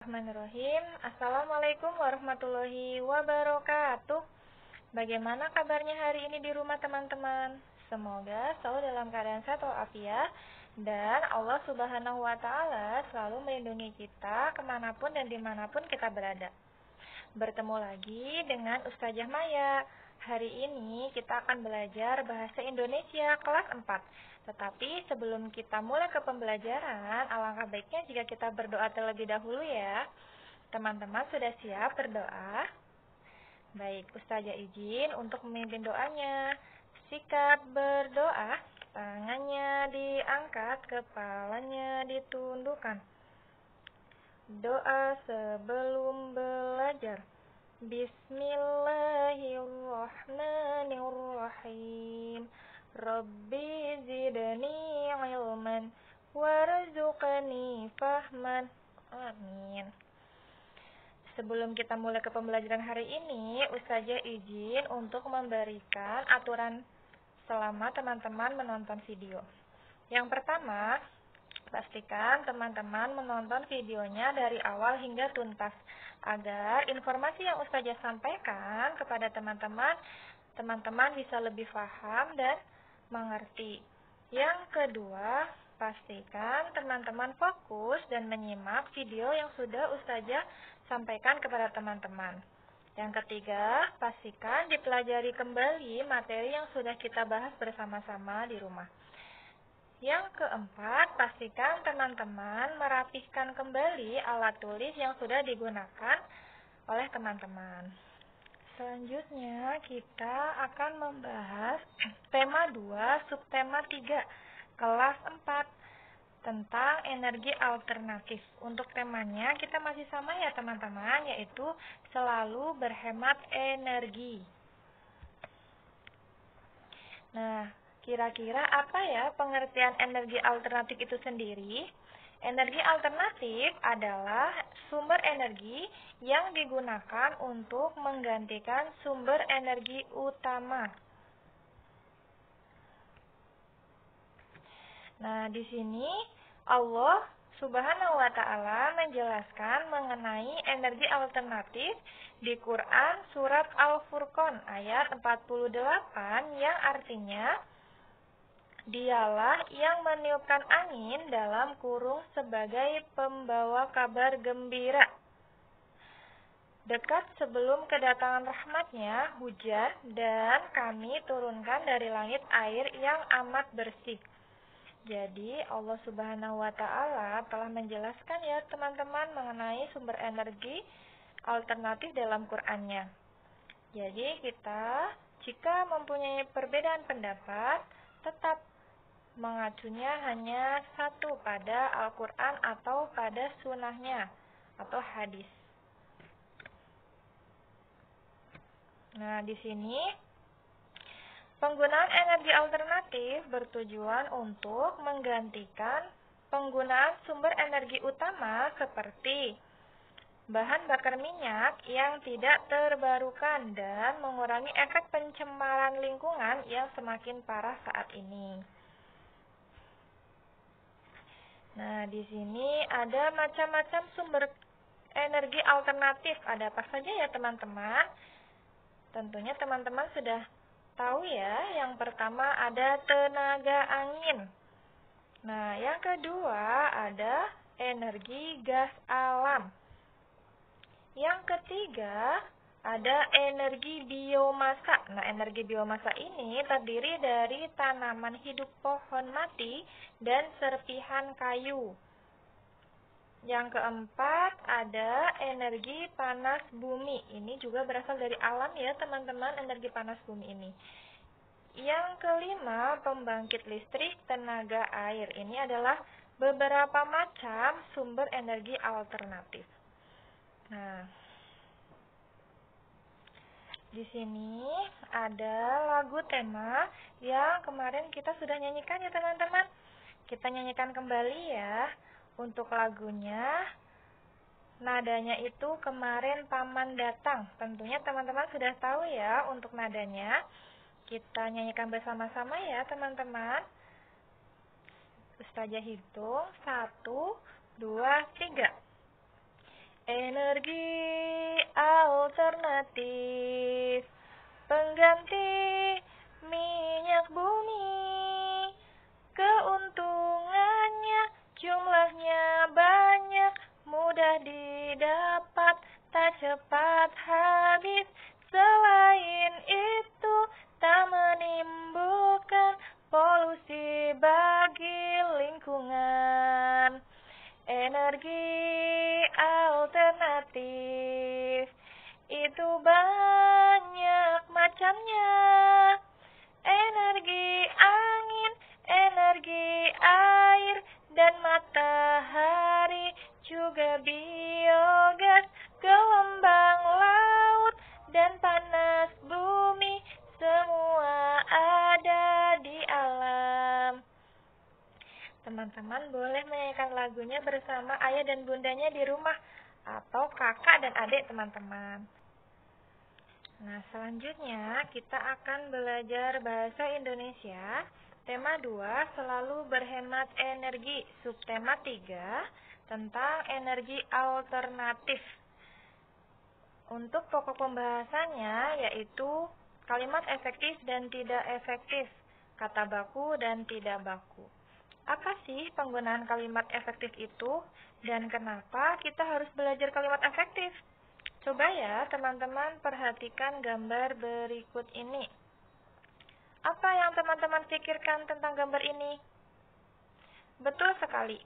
Bismillahirrahmanirrahim. Assalamualaikum warahmatullahi wabarakatuh. Bagaimana kabarnya hari ini di rumah teman-teman? Semoga selalu dalam keadaan sehat walafiat dan Allah Subhanahu wa Ta'ala selalu melindungi kita kemanapun dan dimanapun kita berada. Bertemu lagi dengan Ustazah Maya. Hari ini kita akan belajar bahasa Indonesia kelas 4. Tetapi sebelum kita mulai ke pembelajaran, alangkah baiknya jika kita berdoa terlebih dahulu ya. Teman-teman sudah siap berdoa? Baik, Ustazah izin untuk memimpin doanya. Sikap berdoa, tangannya diangkat, kepalanya ditundukkan. Doa sebelum belajar. Bismillahirrahmanirrahim. Rabbi zidni ilman warzuqni fahman. Amin. Sebelum kita mulai ke pembelajaran hari ini, Ustazah izin untuk memberikan aturan selama teman-teman menonton video. Yang pertama, pastikan teman-teman menonton videonya dari awal hingga tuntas agar informasi yang Ustazah sampaikan kepada teman-teman bisa lebih paham dan mengerti. Yang kedua, pastikan teman-teman fokus dan menyimak video yang sudah Ustazah sampaikan kepada teman-teman. Yang ketiga, pastikan dipelajari kembali materi yang sudah kita bahas bersama-sama di rumah. Yang keempat, pastikan teman-teman merapihkan kembali alat tulis yang sudah digunakan oleh teman-teman. Selanjutnya, kita akan membahas tema 2, subtema 3, kelas 4, tentang energi alternatif. Untuk temanya kita masih sama ya teman-teman, yaitu selalu berhemat energi. Nah, kira-kira apa ya pengertian energi alternatif itu sendiri? Energi alternatif adalah sumber energi yang digunakan untuk menggantikan sumber energi utama. Nah, di sini Allah Subhanahu wa Ta'ala menjelaskan mengenai energi alternatif di Quran surat Al-Furqan ayat 48 yang artinya Dialah yang meniupkan angin dalam kurung sebagai pembawa kabar gembira. Dekat sebelum kedatangan rahmatnya, hujan, dan kami turunkan dari langit air yang amat bersih. Jadi Allah Subhanahu wa Ta'ala telah menjelaskan ya teman-teman mengenai sumber energi alternatif dalam Qur'annya. Jadi kita jika mempunyai perbedaan pendapat, tetap mengacunya hanya satu pada Al-Quran atau pada sunnahnya atau hadis. Nah, di sini penggunaan energi alternatif bertujuan untuk menggantikan penggunaan sumber energi utama seperti bahan bakar minyak yang tidak terbarukan dan mengurangi efek pencemaran lingkungan yang semakin parah saat ini. Nah, di sini ada macam-macam sumber energi alternatif. Ada apa saja ya teman-teman? Tentunya teman-teman sudah tahu ya. Yang pertama ada tenaga angin. Nah, yang kedua ada energi gas alam. Yang ketiga ada energi biomasa. Nah, energi biomasa ini terdiri dari tanaman hidup, pohon mati, dan serpihan kayu. Yang keempat ada energi panas bumi. Ini juga berasal dari alam ya teman-teman, energi panas bumi ini. Yang kelima pembangkit listrik tenaga air. Ini adalah beberapa macam sumber energi alternatif. Nah, di sini ada lagu tema yang kemarin kita sudah nyanyikan ya teman-teman. Kita nyanyikan kembali ya. Untuk lagunya, nadanya itu kemarin paman datang. Tentunya teman-teman sudah tahu ya untuk nadanya. Kita nyanyikan bersama-sama ya teman-teman. Ustazah hitung 1, 2, 3. energi alternatif, pengganti minyak bumi. Keuntungannya jumlahnya banyak, mudah didapat, tak cepat habis. Selain itu, tak menimbulkan polusi bagi lingkungan. Energi alternatif itu banyak macamnya. Energi angin, energi air, dan matahari, juga biogas, gelombang laut, dan panas bumi, semua ada di alam. Teman-teman boleh menyanyikan lagunya bersama ayah dan bundanya di rumah, atau kakak dan adik teman-teman. Nah, selanjutnya kita akan belajar bahasa Indonesia. Tema 2, selalu berhemat energi. Subtema 3, tentang energi alternatif. Untuk pokok pembahasannya yaitu kalimat efektif dan tidak efektif, kata baku dan tidak baku. Apa sih penggunaan kalimat efektif itu dan kenapa kita harus belajar kalimat efektif? Coba ya teman-teman perhatikan gambar berikut ini. Apa yang teman-teman pikirkan tentang gambar ini? Betul sekali.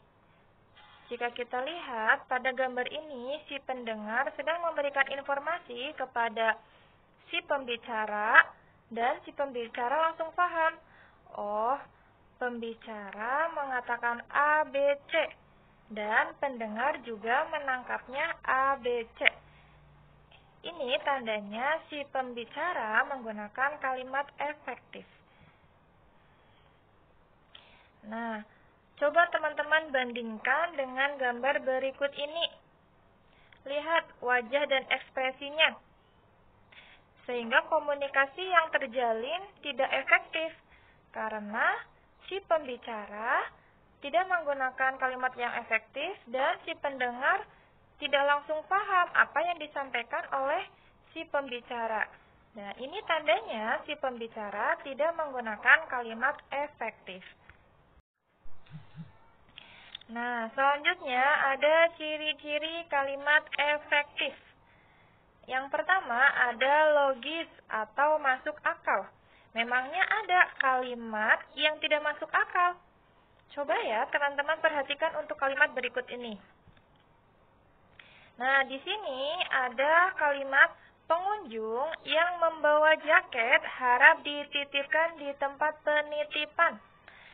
Jika kita lihat pada gambar ini, si pendengar sedang memberikan informasi kepada si pembicara dan si pembicara langsung paham. Oh, pembicara mengatakan A, B, C dan pendengar juga menangkapnya A, B, C. Ini tandanya si pembicara menggunakan kalimat efektif. Nah, coba teman-teman bandingkan dengan gambar berikut ini. Lihat wajah dan ekspresinya. Sehingga komunikasi yang terjalin tidak efektif karena si pembicara tidak menggunakan kalimat yang efektif dan si pendengar tidak langsung paham apa yang disampaikan oleh si pembicara. Nah, ini tandanya si pembicara tidak menggunakan kalimat efektif. Nah, selanjutnya ada ciri-ciri kalimat efektif. Yang pertama ada logis atau masuk akal. Memangnya ada kalimat yang tidak masuk akal? Coba ya teman-teman perhatikan untuk kalimat berikut ini. Nah, di sini ada kalimat pengunjung yang membawa jaket harap dititipkan di tempat penitipan.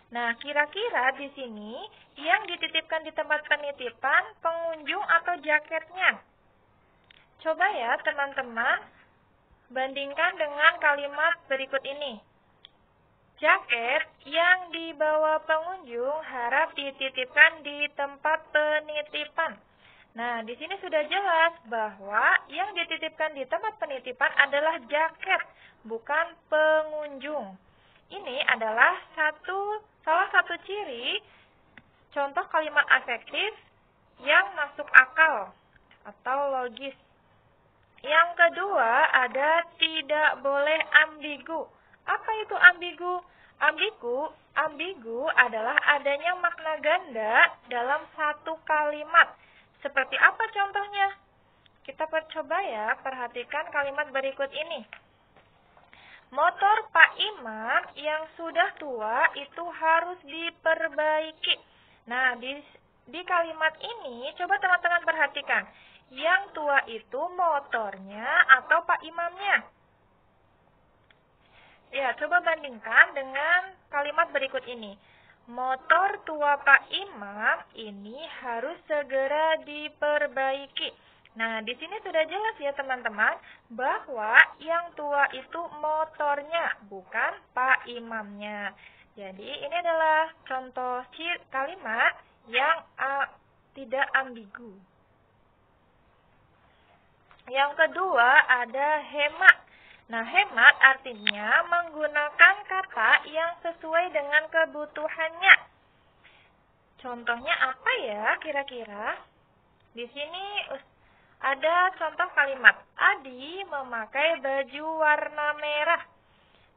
Nah, kira-kira di sini yang dititipkan di tempat penitipan pengunjung atau jaketnya? Coba ya teman-teman bandingkan dengan kalimat berikut ini. Jaket yang dibawa pengunjung harap dititipkan di tempat penitipan. Nah, di sini sudah jelas bahwa yang dititipkan di tempat penitipan adalah jaket, bukan pengunjung. Ini adalah salah satu ciri contoh kalimat efektif yang masuk akal atau logis. Yang kedua ada tidak boleh ambigu. Apa itu ambigu? Ambigu adalah adanya makna ganda dalam satu kalimat. Seperti apa contohnya? Kita coba ya, perhatikan kalimat berikut ini. Motor Pak Imam yang sudah tua itu harus diperbaiki. Nah, di kalimat ini, coba teman-teman perhatikan. Yang tua itu motornya atau Pak Imamnya? Ya, coba bandingkan dengan kalimat berikut ini. Motor tua Pak Imam ini harus segera diperbaiki. Nah, di sini sudah jelas ya teman-teman bahwa yang tua itu motornya, bukan Pak Imamnya. Jadi, ini adalah contoh kalimat yang tidak ambigu. Yang kedua ada hemat. Nah, hemat artinya menggunakan kata yang sesuai dengan kebutuhannya. Contohnya apa ya kira-kira? Di sini ada contoh kalimat. Adi memakai baju warna merah.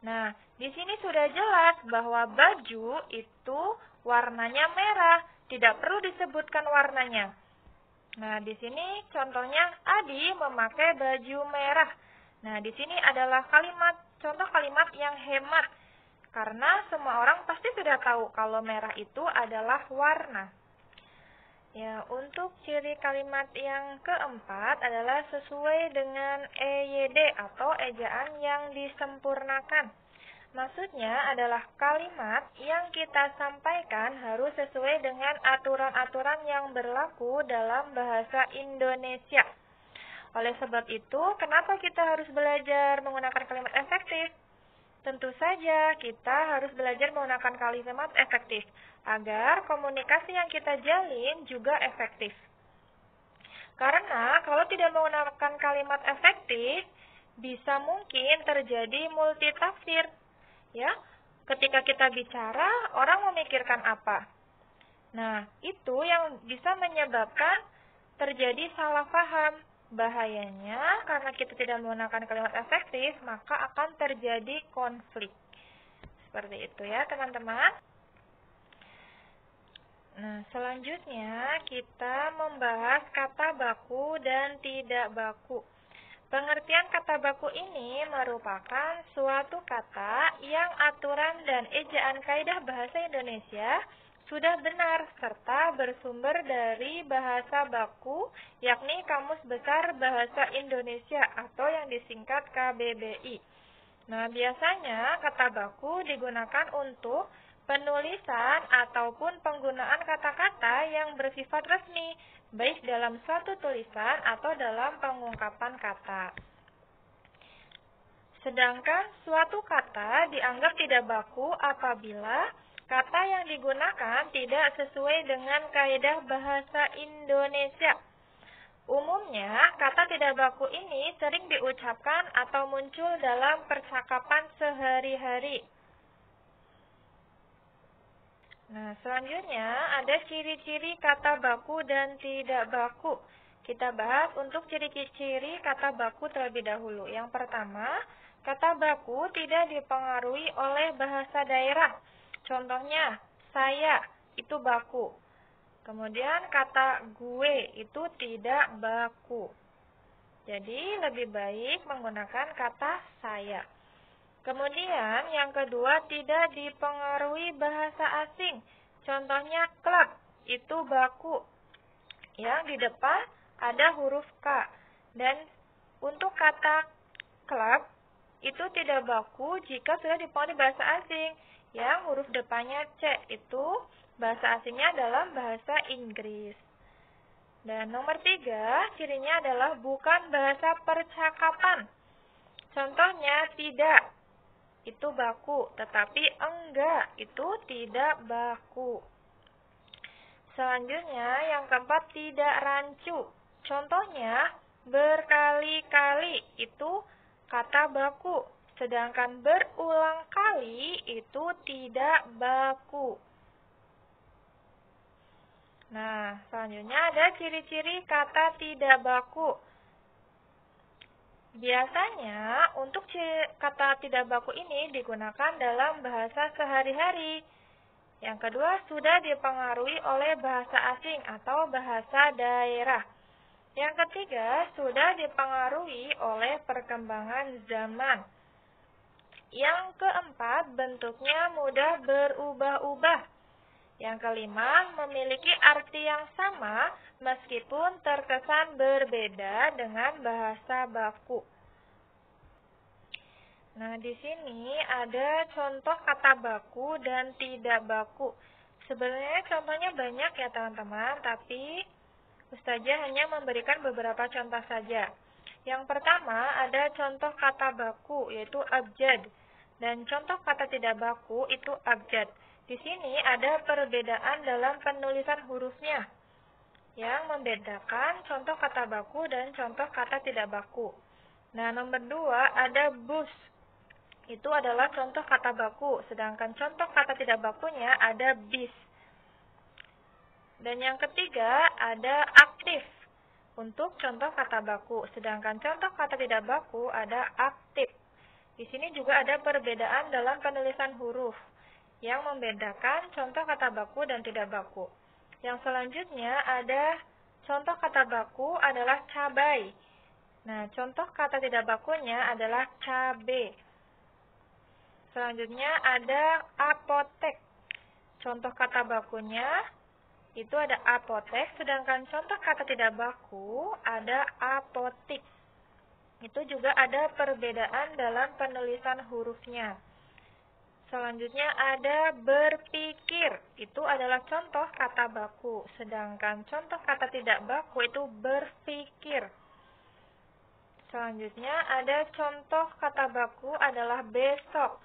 Nah, di sini sudah jelas bahwa baju itu warnanya merah. Tidak perlu disebutkan warnanya. Nah, di sini contohnya Adi memakai baju merah. Nah, di sini adalah contoh kalimat yang hemat. Karena semua orang pasti sudah tahu kalau merah itu adalah warna. Ya, untuk ciri kalimat yang keempat adalah sesuai dengan EYD atau ejaan yang disempurnakan. Maksudnya adalah kalimat yang kita sampaikan harus sesuai dengan aturan-aturan yang berlaku dalam bahasa Indonesia. Oleh sebab itu, kenapa kita harus belajar menggunakan kalimat efektif? Tentu saja kita harus belajar menggunakan kalimat efektif agar komunikasi yang kita jalin juga efektif. Karena kalau tidak menggunakan kalimat efektif, bisa mungkin terjadi multitafsir. Ya, ketika kita bicara, orang memikirkan apa? Nah, itu yang bisa menyebabkan terjadi salah paham. Bahayanya, karena kita tidak menggunakan kalimat efektif, maka akan terjadi konflik. Seperti itu ya, teman-teman. Nah, selanjutnya kita membahas kata baku dan tidak baku. Pengertian kata baku ini merupakan suatu kata yang aturan dan ejaan kaidah bahasa Indonesia sudah benar serta bersumber dari bahasa baku, yakni Kamus Besar Bahasa Indonesia atau yang disingkat KBBI. Nah, biasanya kata baku digunakan untuk penulisan ataupun penggunaan kata-kata yang bersifat resmi, baik dalam suatu tulisan atau dalam pengungkapan kata. Sedangkan suatu kata dianggap tidak baku apabila kata yang digunakan tidak sesuai dengan kaidah bahasa Indonesia. Umumnya, kata tidak baku ini sering diucapkan atau muncul dalam percakapan sehari-hari. Nah, selanjutnya ada ciri-ciri kata baku dan tidak baku. Kita bahas untuk ciri-ciri kata baku terlebih dahulu. Yang pertama, kata baku tidak dipengaruhi oleh bahasa daerah. Contohnya, saya itu baku. Kemudian kata gue itu tidak baku. Jadi lebih baik menggunakan kata saya. Kemudian yang kedua, tidak dipengaruhi bahasa asing. Contohnya klub itu baku. Yang di depan ada huruf K. Dan untuk kata klub itu tidak baku jika sudah dipengaruhi bahasa asing. Yang huruf depannya C itu bahasa asingnya dalam bahasa Inggris. Dan nomor 3, cirinya adalah bukan bahasa percakapan. Contohnya tidak, itu baku, tetapi enggak, itu tidak baku. Selanjutnya, yang keempat, tidak rancu. Contohnya, berkali-kali, itu kata baku. Sedangkan berulang kali itu tidak baku. Nah, selanjutnya ada ciri-ciri kata tidak baku. Biasanya untuk kata tidak baku ini digunakan dalam bahasa sehari-hari. Yang kedua, sudah dipengaruhi oleh bahasa asing atau bahasa daerah. Yang ketiga, sudah dipengaruhi oleh perkembangan zaman. Yang keempat, bentuknya mudah berubah-ubah. Yang kelima, memiliki arti yang sama meskipun terkesan berbeda dengan bahasa baku. Nah, di sini ada contoh kata baku dan tidak baku. Sebenarnya contohnya banyak ya teman-teman, tapi Ustazah hanya memberikan beberapa contoh saja. Yang pertama ada contoh kata baku yaitu abjad dan contoh kata tidak baku itu abjad. Di sini ada perbedaan dalam penulisan hurufnya yang membedakan contoh kata baku dan contoh kata tidak baku. Nah, nomor 2 ada bus. Itu adalah contoh kata baku, sedangkan contoh kata tidak bakunya ada bis. Dan yang ketiga ada aktif. untuk contoh kata baku. Sedangkan contoh kata tidak baku ada aktif. Di sini juga ada perbedaan dalam penulisan huruf yang membedakan contoh kata baku dan tidak baku. Yang selanjutnya ada contoh kata baku adalah cabai. Nah, contoh kata tidak bakunya adalah cabe. Selanjutnya ada apotek. Contoh kata bakunya itu ada apotek, sedangkan contoh kata tidak baku ada apotik. Itu juga ada perbedaan dalam penulisan hurufnya. Selanjutnya ada berpikir. Itu adalah contoh kata baku. Sedangkan contoh kata tidak baku itu berpikir. Selanjutnya ada contoh kata baku adalah besok.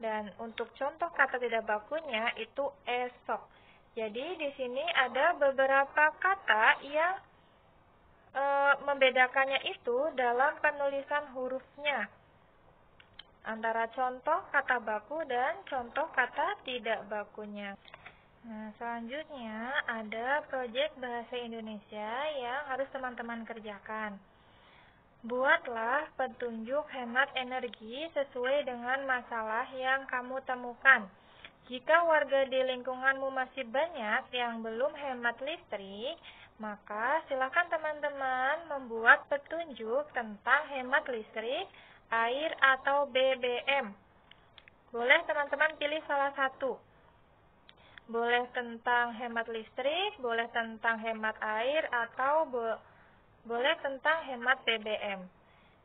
Dan untuk contoh kata tidak bakunya itu esok. Jadi di sini ada beberapa kata yang membedakannya itu dalam penulisan hurufnya antara contoh kata baku dan contoh kata tidak bakunya. Nah, selanjutnya ada proyek bahasa Indonesia yang harus teman-teman kerjakan. Buatlah petunjuk hemat energi sesuai dengan masalah yang kamu temukan. Jika warga di lingkunganmu masih banyak yang belum hemat listrik, maka silakan teman-teman membuat petunjuk tentang hemat listrik, air, atau BBM. Boleh teman-teman pilih salah satu. Boleh tentang hemat listrik, boleh tentang hemat air, atau boleh tentang hemat BBM.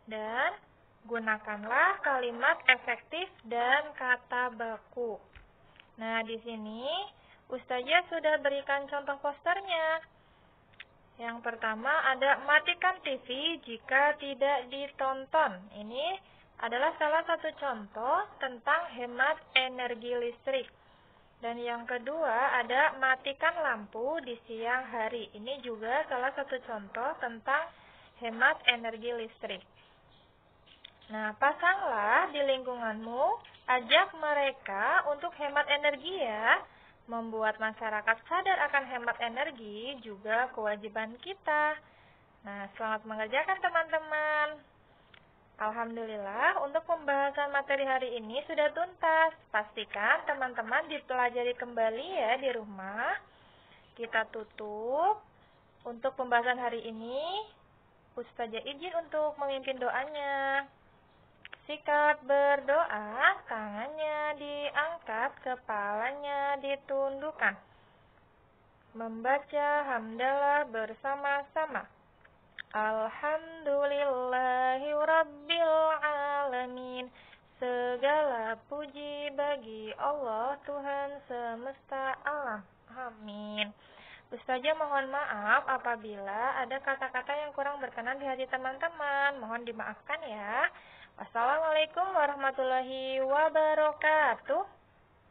Dan gunakanlah kalimat efektif dan kata baku. Nah, di sini Ustazah sudah berikan contoh posternya. Yang pertama ada matikan TV jika tidak ditonton. Ini adalah salah satu contoh tentang hemat energi listrik. Dan yang kedua ada matikan lampu di siang hari. Ini juga salah satu contoh tentang hemat energi listrik. Nah, pasanglah di lingkunganmu, ajak mereka untuk hemat energi ya. Membuat masyarakat sadar akan hemat energi juga kewajiban kita. Nah, selamat mengerjakan teman-teman. Alhamdulillah, untuk pembahasan materi hari ini sudah tuntas. Pastikan teman-teman dipelajari kembali ya di rumah. Kita tutup. Untuk pembahasan hari ini, Ustazah izin untuk memimpin doanya. Sikap berdoa, tangannya diangkat, kepalanya ditundukkan. Membaca hamdalah bersama-sama. Alhamdulillahi Rabbil Alamin. Segala puji bagi Allah Tuhan semesta alam. Amin. Ustazah mohon maaf apabila ada kata-kata yang kurang berkenan di hati teman-teman. Mohon dimaafkan ya. Wassalamualaikum warahmatullahi wabarakatuh.